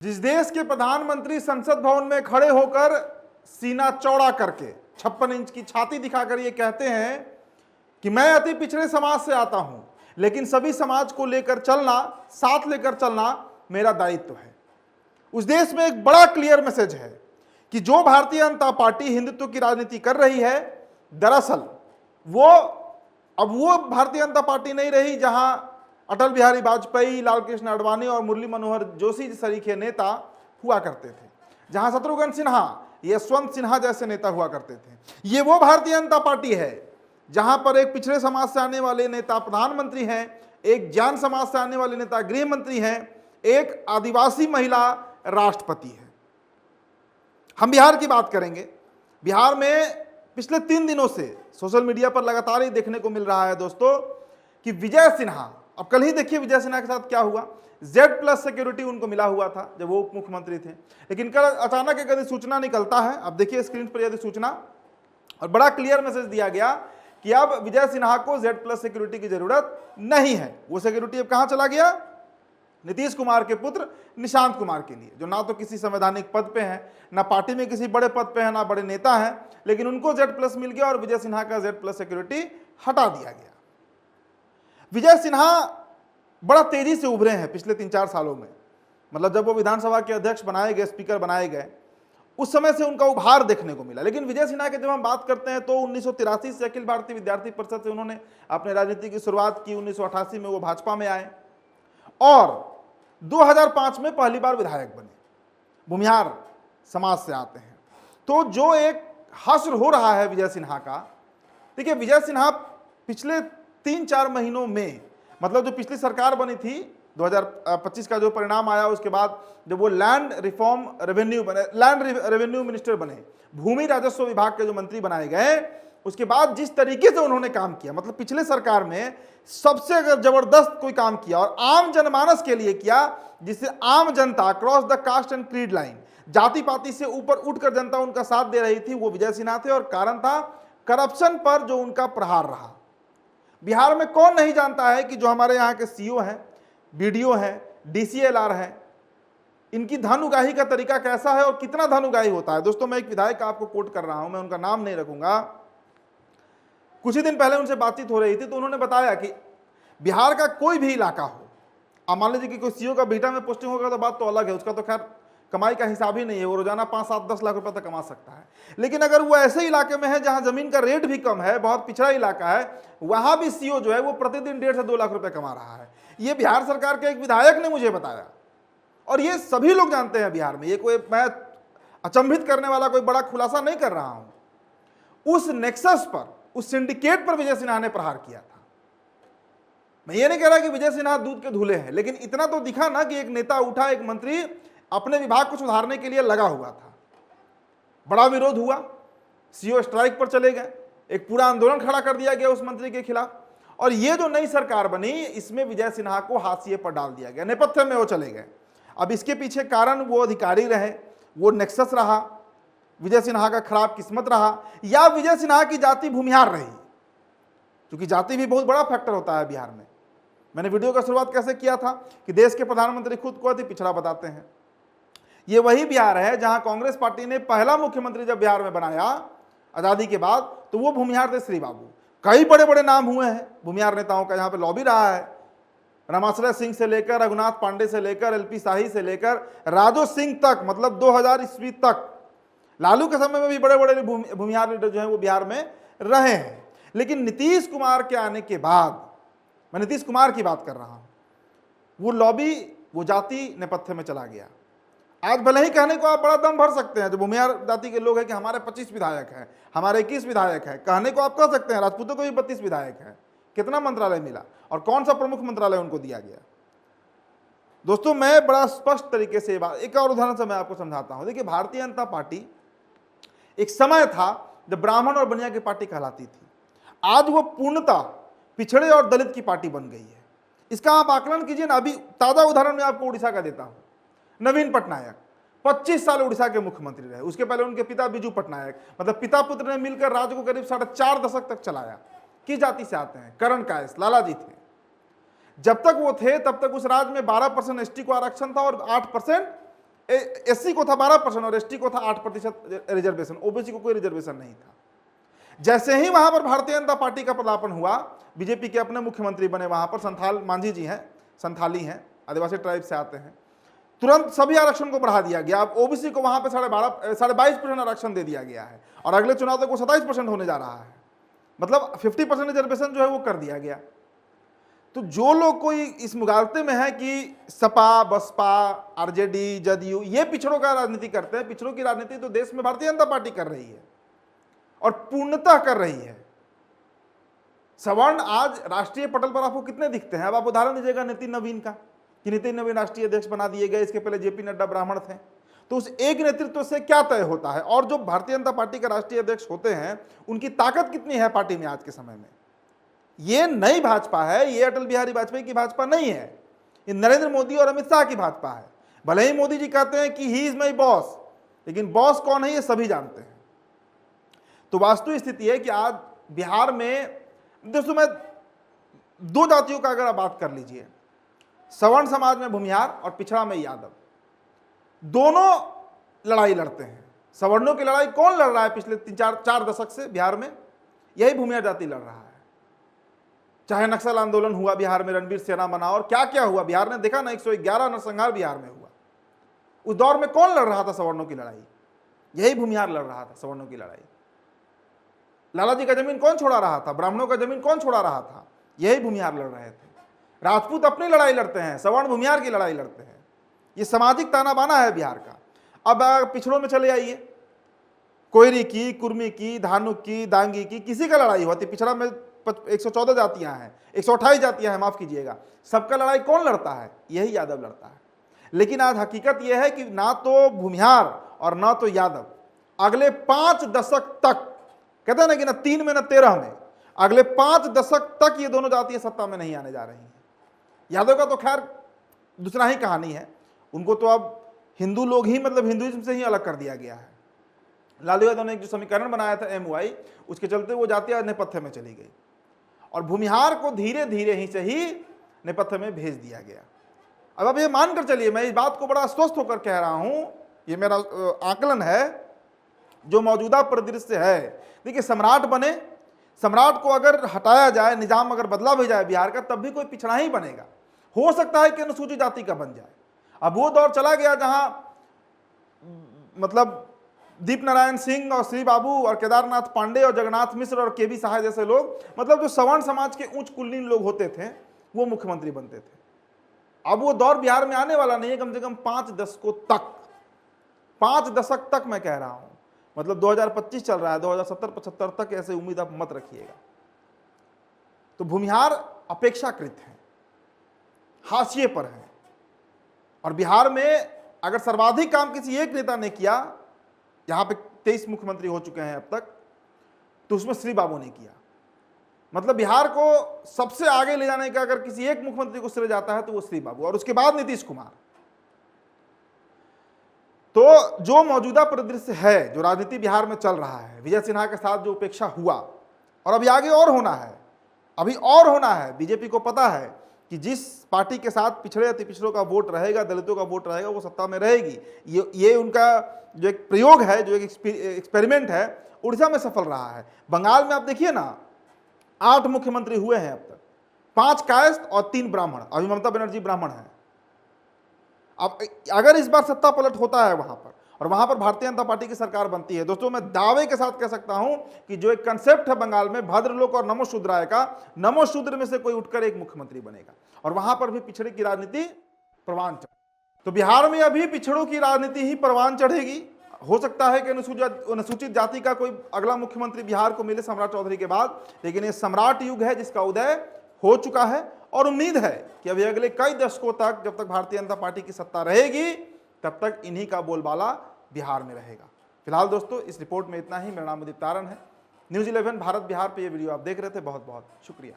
जिस देश के प्रधानमंत्री संसद भवन में खड़े होकर सीना चौड़ा करके 56 इंच की छाती दिखाकर ये कहते हैं कि मैं अति पिछड़े समाज से आता हूं, लेकिन सभी समाज को लेकर चलना, साथ लेकर चलना मेरा दायित्व है। उस देश में एक बड़ा क्लियर मैसेज है कि जो भारतीय जनता पार्टी हिंदुत्व की राजनीति कर रही है, दरअसल वो भारतीय जनता पार्टी नहीं रही जहां अटल बिहारी वाजपेयी, लालकृष्ण आडवाणी और मुरली मनोहर जोशी सरीखे नेता हुआ करते थे, जहां शत्रुघ्न सिन्हा, यशवंत सिन्हा जैसे नेता हुआ करते थे। ये वो भारतीय जनता पार्टी है जहां पर एक पिछड़े समाज से आने वाले नेता प्रधानमंत्री हैं, एक जैन समाज से आने वाले नेता गृह मंत्री हैं, एक आदिवासी महिला राष्ट्रपति है। हम बिहार की बात करेंगे। बिहार में पिछले 3 दिनों से सोशल मीडिया पर लगातार ही देखने को मिल रहा है दोस्तों कि विजय सिन्हा, अब कल ही देखिए विजय सिन्हा के साथ क्या हुआ। Z+ सिक्योरिटी उनको मिला हुआ था जब वो उप मुख्यमंत्री थे, लेकिन कल अचानक एक यदि सूचना निकलता है, अब देखिए स्क्रीन पर यदि सूचना, और बड़ा क्लियर मैसेज दिया गया कि अब विजय सिन्हा को Z+ सिक्योरिटी की जरूरत नहीं है। वो सिक्योरिटी अब कहां चला गया? नीतीश कुमार के पुत्र निशांत कुमार के लिए, जो ना तो किसी संवैधानिक पद पे हैं, ना पार्टी में किसी बड़े पद पे हैं, ना बड़े नेता हैं, लेकिन उनको Z+ मिल गया और विजय सिन्हा का Z+ सिक्योरिटी हटा दिया गया। विजय सिन्हा बड़ा तेजी से उभरे हैं पिछले 3-4 सालों में। मतलब जब वो विधानसभा के अध्यक्ष बनाए गए, स्पीकर बनाए गए, उस समय से उनका उभार देखने को मिला। लेकिन विजय सिन्हा के जब हम बात करते हैं तो 1983 से अखिल भारतीय विद्यार्थी परिषद से उन्होंने अपने राजनीति की शुरुआत की। 1988 में वो भाजपा में आए और 2005 में पहली बार विधायक बने। भूमिहार समाज से आते हैं, तो जो एक हश्र हो रहा है विजय सिन्हा का। देखिए, विजय सिन्हा पिछले 3-4 महीनों में, मतलब जो पिछली सरकार बनी थी 2025 का जो परिणाम आया, उसके बाद जब वो लैंड रेवेन्यू मिनिस्टर बने, भूमि राजस्व विभाग के जो मंत्री बनाए गए, उसके बाद जिस तरीके से उन्होंने काम किया, मतलब पिछले सरकार में सबसे अगर जबरदस्त कोई काम किया और आम जनमानस के लिए किया, जिससे आम जनता cross the caste and creed line, जाति पाति से ऊपर उठकर जनता उनका साथ दे रही थी, वो विजय सिन्हा थे। और कारण था करप्शन पर जो उनका प्रहार रहा। बिहार में कौन नहीं जानता है कि जो हमारे यहाँ के सीओ हैं, बीडीओ हैं, DCLR हैं, इनकी धन उगाही का तरीका कैसा है और कितना धन उगाही होता है। दोस्तों, मैं एक विधायक का आपको कोट कर रहा हूं, मैं उनका नाम नहीं रखूंगा। कुछ ही दिन पहले उनसे बातचीत हो रही थी तो उन्होंने बताया कि बिहार का कोई भी इलाका हो, अब मान लीजिए कि कोई सीओ का बिहटा में पोस्टिंग होगा तो बात तो अलग है, उसका तो खैर कमाई का हिसाब ही नहीं है, वो रोजाना 5-7-10 लाख रुपए तक कमा सकता है। लेकिन अगर वो ऐसे इलाके में है जहां जमीन का रेट भी कम है, बहुत पिछड़ा इलाका है, वहां भी सीओ जो है वो प्रतिदिन 1.5 से 2 लाख रुपए कमा रहा है। ये बिहार सरकार के एक विधायक ने मुझे बताया, और ये सभी लोग जानते हैं बिहार में। ये कोई मैं अचंभित करने वाला कोई बड़ा खुलासा नहीं कर रहा हूं। उस नेक्सस पर, उस सिंडिकेट पर विजय सिन्हा ने प्रहार किया था। मैं ये नहीं कह रहा कि विजय सिन्हा दूध के धुले हैं, लेकिन इतना तो दिखा ना कि एक नेता उठा, एक मंत्री अपने विभाग को सुधारने के लिए लगा हुआ था। बड़ा विरोध हुआ, सीओ स्ट्राइक पर चले गए, एक पूरा आंदोलन खड़ा कर दिया गया उस मंत्री के खिलाफ। और ये जो नई सरकार बनी, इसमें विजय सिन्हा को हाशिए पर डाल दिया गया, नेपथ्य में वो चले गए। अब इसके पीछे कारण वो अधिकारी रहे, वो नेक्सस रहा, विजय सिन्हा का खराब किस्मत रहा, या विजय सिन्हा की जाति भूमिहार रही, क्योंकि जाति भी बहुत बड़ा फैक्टर होता है बिहार में। मैंने वीडियो का शुरुआत कैसे किया था कि देश के प्रधानमंत्री खुद को अति पिछड़ा बताते हैं। ये वही बिहार है जहां कांग्रेस पार्टी ने पहला मुख्यमंत्री जब बिहार में बनाया आजादी के बाद, तो वो भूमिहार थे, श्री बाबू। कई बड़े बड़े नाम हुए हैं भूमिहार नेताओं का, यहाँ पे लॉबी रहा है। रमाश्रय सिंह से लेकर, रघुनाथ पांडे से लेकर, LP शाही से लेकर राजो सिंह तक, मतलब 2000 ईस्वी तक, लालू के समय में भी बड़े बड़े भूमिहार लीडर जो है वो बिहार में रहे हैं। लेकिन नीतीश कुमार के आने के बाद, मैं नीतीश कुमार की बात कर रहा हूं, वो लॉबी, वो जाति नेपथ्य में चला गया। आज भले ही कहने को आप बड़ा दम भर सकते हैं, जो भूमिहार जाति के लोग हैं, कि हमारे 25 विधायक हैं, हमारे 21 विधायक हैं, कहने को आप कह सकते हैं। राजपूतों को भी 32 विधायक हैं। कितना मंत्रालय मिला और कौन सा प्रमुख मंत्रालय उनको दिया गया? दोस्तों, मैं बड़ा स्पष्ट तरीके से बात, एक और उदाहरण से मैं आपको समझाता हूं। देखिए, भारतीय जनता पार्टी एक समय था जब ब्राह्मण और बनिया की पार्टी कहलाती थी। आज वो पूर्णतः पिछड़े और दलित की पार्टी बन गई है। इसका आप आकलन कीजिए ना। अभी ताजा उदाहरण मैं आपको उड़ीसा का देता हूं। नवीन पटनायक 25 साल उड़ीसा के मुख्यमंत्री रहे। उसके पहले उनके पिता बिजू पटनायक, मतलब पिता पुत्र ने मिलकर राज्य को करीब 4.5 दशक तक चलाया। किस जाति से आते हैं? करण कायस, लाला जी थे। जब तक वो थे तब तक उस राज्य में 12% ST को आरक्षण था और 8% एससी को था 12% और एसटी को था 8% रिजर्वेशन, ओबीसी को कोई रिजर्वेशन नहीं था। जैसे ही वहां पर भारतीय जनता पार्टी का पदार्पण हुआ, बीजेपी के अपने मुख्यमंत्री बने, वहां पर संथाल मांझी जी हैं, संथाली हैं, आदिवासी ट्राइब से आते हैं, तुरंत सभी आरक्षण को बढ़ा दिया गया। अब ओबीसी को वहां पर 22.5% आरक्षण दे दिया गया है और अगले चुनाव तक वो 27% होने जा रहा है, मतलब 50% रिजर्वेशन जो है वो कर दिया गया। तो जो लोग कोई इस मुगालते में है कि सपा, बसपा, आरजेडी, जदयू ये पिछड़ों का राजनीति करते हैं, पिछड़ों की राजनीति तो देश में भारतीय जनता पार्टी कर रही है और पूर्णतः कर रही है। सवर्ण आज राष्ट्रीय पटल पर आपको कितने दिखते हैं? अब आप उदाहरण दीजिएगा नितिन नवीन का, कि नितिन नवीन राष्ट्रीय अध्यक्ष बना दिए गए, इसके पहले जेपी नड्डा ब्राह्मण थे। तो उस एक नेतृत्व से क्या तय होता है? और जो भारतीय जनता पार्टी के राष्ट्रीय अध्यक्ष होते हैं उनकी ताकत कितनी है पार्टी में आज के समय में? ये नई भाजपा है, ये अटल बिहारी वाजपेयी की भाजपा नहीं है, ये नरेंद्र मोदी और अमित शाह की भाजपा है। भले ही मोदी जी कहते हैं कि ही इज माई बॉस, लेकिन बॉस कौन है ये सभी जानते हैं। तो वास्तु स्थिति है कि आज बिहार में दोस्तों में दो जातियों का अगर आप बात कर लीजिए, सवर्ण समाज में भूमिहार और पिछड़ा में यादव, दोनों लड़ाई लड़ते हैं। सवर्णों की लड़ाई कौन लड़ रहा है पिछले 3-4 दशक से बिहार में? यही भूमिहार जाति लड़ रहा है। चाहे नक्सल आंदोलन हुआ बिहार में, रणबीर सेना बना, और क्या क्या हुआ बिहार ने देखा ना, 111 नरसंहार बिहार में हुआ। उस दौर में कौन लड़ रहा था सवर्णों की लड़ाई? यही भूमिहार लड़ रहा था सवर्णों की लड़ाई। लाला जी का जमीन कौन छोड़ा रहा था? ब्राह्मणों का जमीन कौन छोड़ा रहा था? यही भूमिहार लड़ रहे थे। राजपूत अपनी लड़ाई लड़ते हैं, सवर्ण भूमिहार की लड़ाई लड़ते हैं। ये सामाजिक ताना बाना है बिहार का। अब पिछड़ों में चले आइए, कोयरी की, कुर्मी की, धानुक की, दांगी की, किसी का लड़ाई होती, पिछड़ा में 114 जातियां हैं, 128 जातियां हैं, माफ कीजिएगा, सबका लड़ाई कौन लड़ता है? यही यादव लड़ता है। लेकिन आज हकीकत यह है कि ना तो भूमिहार और ना तो यादव अगले 5 दशक तक, कहते हैं ना कि ना 3 में ना 13 में, अगले 5 दशक तक ये दोनों जातियां सत्ता में नहीं आने जा रही हैं। यादव का तो खैर दूसरा ही कहानी है, उनको तो अब हिंदू लोग ही, मतलब हिंदुइज्म से ही अलग कर दिया गया है। लालू यादव ने एक जो समीकरण बनाया था MY, उसके चलते वो जाति आज नेपथ्य में चली गई और भूमिहार को धीरे धीरे ही से ही नेपथ्य में भेज दिया गया। अब ये मानकर चलिए, मैं इस बात को बड़ा स्वस्थ होकर कह रहा हूं, ये मेरा आकलन है, जो मौजूदा परिदृश्य है, देखिए सम्राट बने, सम्राट को अगर हटाया जाए, निजाम अगर बदला भी जाए बिहार का, तब भी कोई पिछड़ा ही बनेगा। हो सकता है कि अनुसूचित जाति का बन जाए। अब वो दौर चला गया जहां मतलब दीप नारायण सिंह और श्री बाबू और केदारनाथ पांडे और जगन्नाथ मिश्र और केबी सहाय जैसे लोग, मतलब जो सवर्ण समाज के उच्च कुलीन लोग होते थे, वो मुख्यमंत्री बनते थे। अब वो दौर बिहार में आने वाला नहीं है, कम से कम 5 दशकों तक, 5 दशक तक मैं कह रहा हूं, मतलब 2025 चल रहा है, 2070-75 तक ऐसे उम्मीद आप मत रखिएगा। तो भूमिहार अपेक्षाकृत है, हाशिए पर है। और बिहार में अगर सर्वाधिक काम किसी एक नेता ने किया, यहां पे 23 मुख्यमंत्री हो चुके हैं अब तक, तो उसमें श्री बाबू ने किया। मतलब बिहार को सबसे आगे ले जाने का अगर किसी एक मुख्यमंत्री को श्रेय जाता है तो वो श्री बाबू, और उसके बाद नीतीश कुमार। तो जो मौजूदा परिदृश्य है, जो राजनीति बिहार में चल रहा है, विजय सिन्हा के साथ जो उपेक्षा हुआ, और अभी आगे और होना है, अभी और होना है। बीजेपी को पता है कि जिस पार्टी के साथ पिछड़े अति पिछड़ों का वोट रहेगा, दलितों का वोट रहेगा, वो सत्ता में रहेगी। ये उनका जो एक प्रयोग है, जो एक एक्सपेरिमेंट है, उड़ीसा में सफल रहा है। बंगाल में आप देखिए ना, 8 मुख्यमंत्री हुए हैं अब तक, 5 कायस्थ और 3 ब्राह्मण। अभी ममता बनर्जी ब्राह्मण है। अब अगर इस बार सत्ता पलट होता है वहां पर, और वहां पर भारतीय जनता पार्टी की सरकार बनती है, दोस्तों मैं दावे के साथ कह सकता हूं कि जो एक कंसेप्ट है बंगाल में भद्रलोक और नमो शूद्राय का, नमो शूद्र में से कोई उठकर एक मुख्यमंत्री बनेगा, और वहां पर भी पिछड़े की राजनीति परवान चढ़ेगी। तो बिहार में अभी पिछड़ों की राजनीति ही परवान चढ़ेगी। हो सकता है कि अनुसूचित जाति का कोई अगला मुख्यमंत्री बिहार को मिले सम्राट चौधरी के बाद, लेकिन ये सम्राट युग है जिसका उदय हो चुका है, और उम्मीद है कि अभी अगले कई दशकों तक, जब तक भारतीय जनता पार्टी की सत्ता रहेगी, तब तक इन्हीं का बोलबाला बिहार में रहेगा। फिलहाल दोस्तों इस रिपोर्ट में इतना ही। मेरा नाम उदित तारण है। न्यूज़ 11 भारत बिहार पे ये वीडियो आप देख रहे थे। बहुत बहुत शुक्रिया।